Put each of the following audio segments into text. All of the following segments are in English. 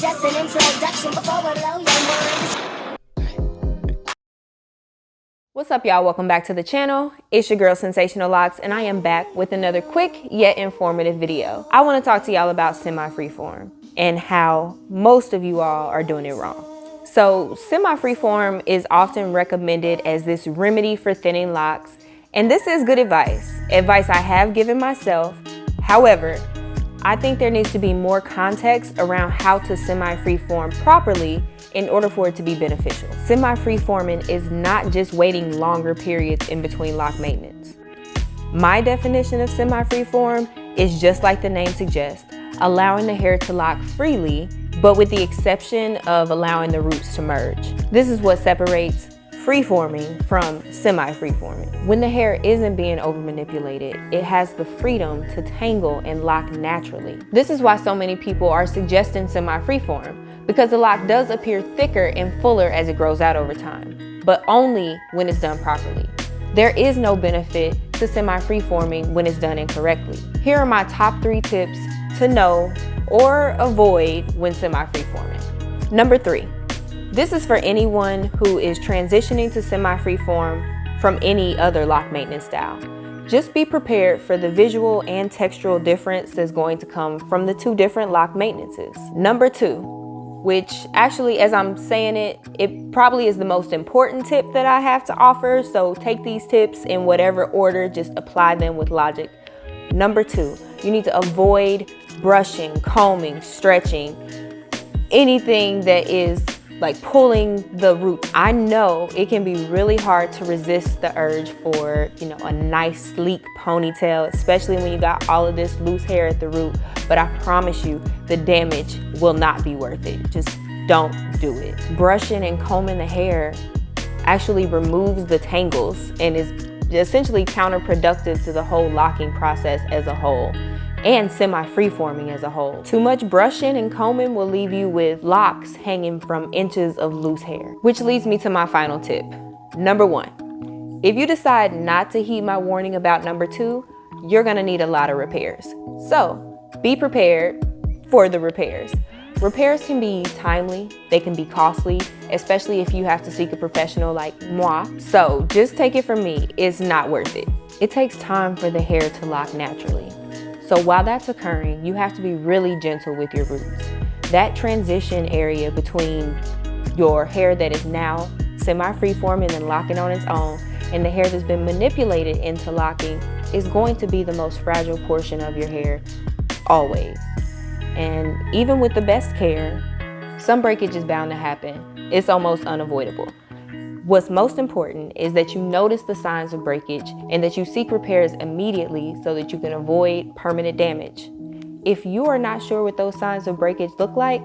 just an introduction before we blow your mind. What's up, y'all? Welcome back to the channel. It's your girl Sensational Locks, and I am back with another quick yet informative video. I want to talk to y'all about semi-freeform and how most of you all are doing it wrong. So semi-freeform is often recommended as this remedy for thinning locks, and this is good advice I have given myself. However, I think there needs to be more context around how to semi-freeform properly in order for it to be beneficial. Semi-freeforming is not just waiting longer periods in between lock maintenance. My definition of semi-freeform is just like the name suggests, allowing the hair to lock freely, but with the exception of allowing the roots to merge. This is what separates freeforming from semi-freeforming. When the hair isn't being over manipulated, it has the freedom to tangle and lock naturally. This is why so many people are suggesting semi-freeform, because the lock does appear thicker and fuller as it grows out over time, but only when it's done properly. There is no benefit to semi-freeforming when it's done incorrectly. Here are my top 3 tips to know or avoid when semi-freeforming. Number 3, this is for anyone who is transitioning to semi-freeform from any other lock maintenance style. Just be prepared for the visual and textural difference that's going to come from the 2 different lock maintenances. Number 2, which actually, as I'm saying it, it probably is the most important tip that I have to offer, so take these tips in whatever order, just apply them with logic. Number 2, you need to avoid brushing, combing, stretching, anything that is like pulling the roots. I know it can be really hard to resist the urge for, a nice sleek ponytail, especially when you got all of this loose hair at the root, but I promise you the damage will not be worth it. Just don't do it. Brushing and combing the hair actually removes the tangles and is essentially counterproductive to the whole locking process as a whole, and semi-freeforming as a whole. Too much brushing and combing will leave you with locks hanging from inches of loose hair. Which leads me to my final tip. Number 1, if you decide not to heed my warning about number 2, you're gonna need a lot of repairs. So be prepared for the repairs. Repairs can be timely, they can be costly, especially if you have to seek a professional like moi. So just take it from me, it's not worth it. It takes time for the hair to lock naturally. So while that's occurring, you have to be really gentle with your roots. That transition area between your hair that is now semi-freeforming and locking on its own and the hair that's been manipulated into locking is going to be the most fragile portion of your hair always. And even with the best care, some breakage is bound to happen. It's almost unavoidable. What's most important is that you notice the signs of breakage and that you seek repairs immediately so that you can avoid permanent damage. If you are not sure what those signs of breakage look like,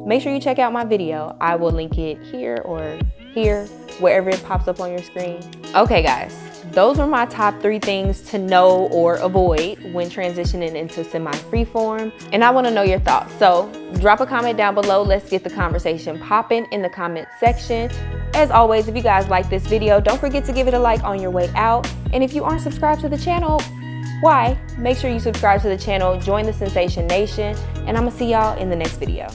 make sure you check out my video. I will link it here or here, wherever it pops up on your screen. Okay guys, those are my top 3 things to know or avoid when transitioning into semi-freeform, and I want to know your thoughts. So drop a comment down below. Let's get the conversation popping in the comment section. As always, if you guys like this video, don't forget to give it a like on your way out. And if you aren't subscribed to the channel, why? Make sure you subscribe to the channel, join the Sensation Nation, and I'm gonna see y'all in the next video.